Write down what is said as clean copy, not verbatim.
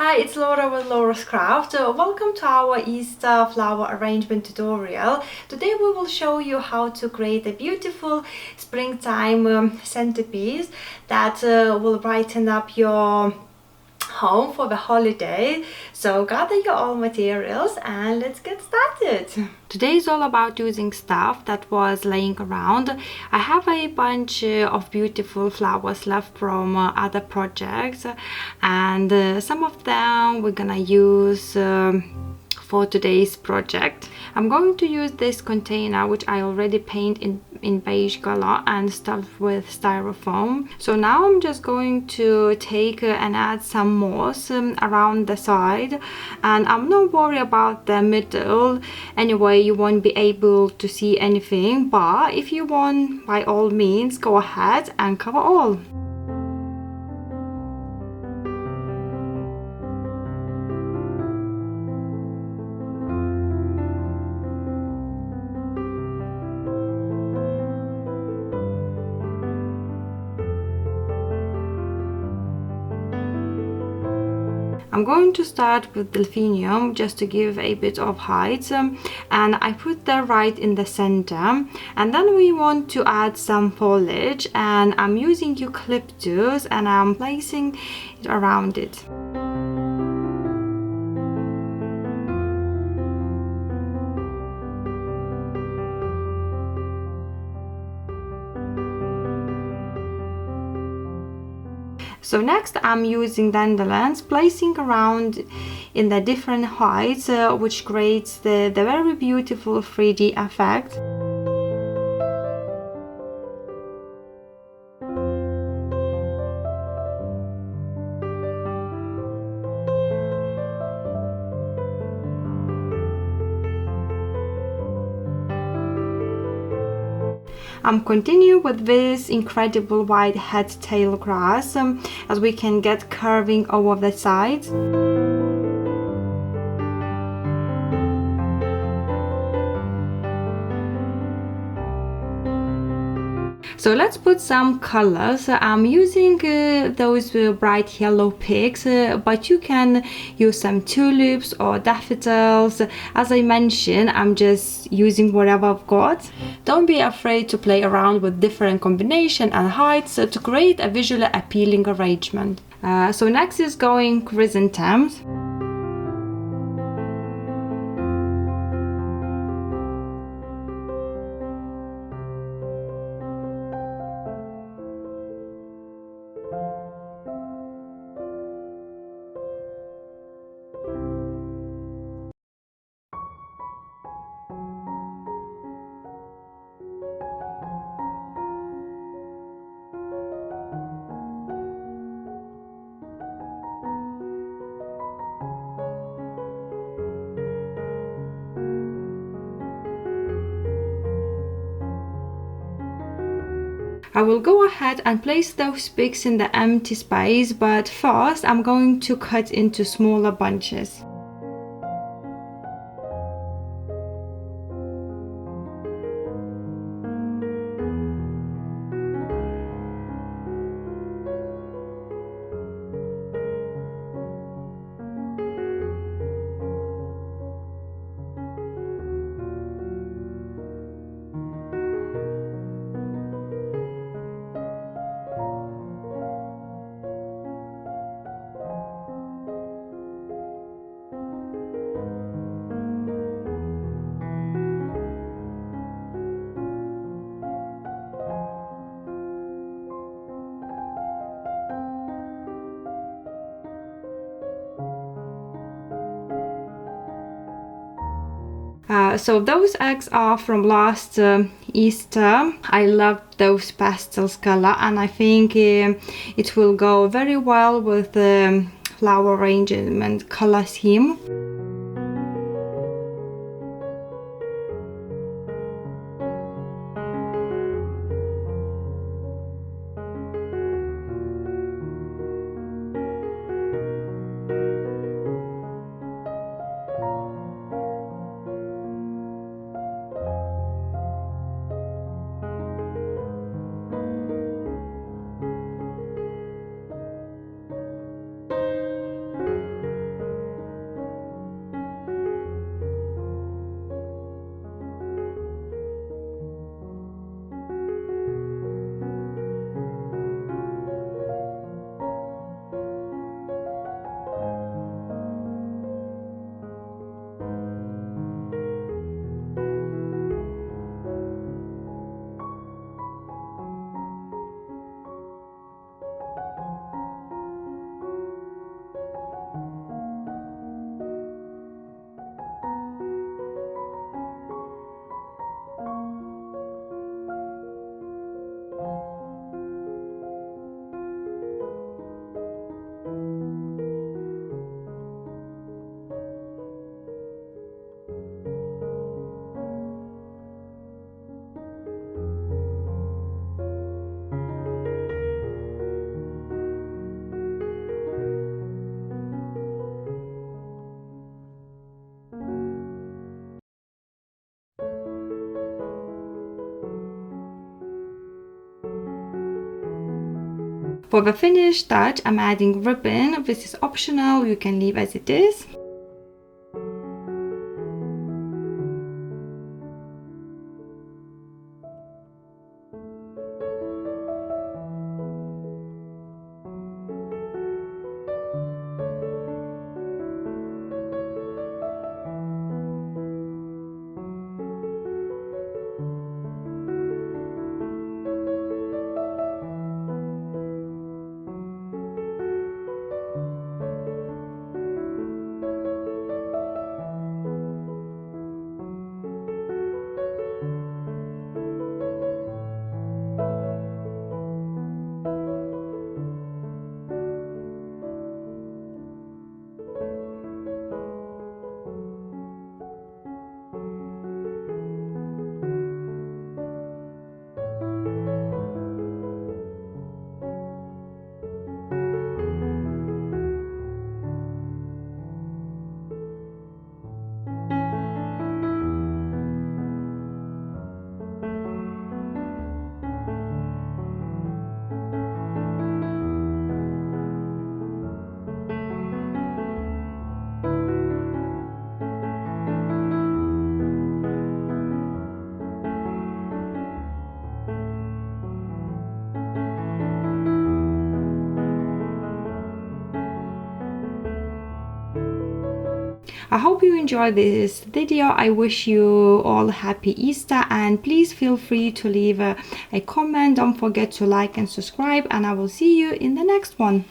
Hi, it's Laura with Laura's Craft. Welcome to our Easter flower arrangement tutorial. Today we will show you how to create a beautiful springtime centerpiece that will brighten up your home for the holiday. So gather your all materials and let's get started. Today is all about using stuff that was laying around. I have a bunch of beautiful flowers left from other projects, and some of them we're gonna use for today's project. I'm going to use this container which I already painted in beige color and stuffed with styrofoam. So now I'm just going to take and add some moss around the side, and I'm not worried about the middle. Anyway, you won't be able to see anything, but if you want, by all means, go ahead and cover all. I'm going to start with delphinium just to give a bit of height, and I put that right in the center, and then we want to add some foliage, and I'm using eucalyptus and I'm placing it around it. So next I'm using dandelions, placing around in the different heights, which creates the very beautiful 3D effect. I'm continuing with this incredible white head tail grass, as we can get curving over the sides. So let's put some colors. I'm using those bright yellow pigs, but you can use some tulips or daffodils. As I mentioned, I'm just using whatever I've got. Don't be afraid to play around with different combination and heights to create a visually appealing arrangement. So next is going chrysanthemums. I will go ahead and place those pigs in the empty space, but first I'm going to cut into smaller bunches. So those eggs are from last Easter. I love those pastels color, and I think it will go very well with the flower arrangement color scheme. For the finished touch, I'm adding ribbon. This is optional, you can leave as it is. I hope you enjoyed this video. I wish you all happy Easter, and please feel free to leave a comment. Don't forget to like and subscribe, and I will see you in the next one.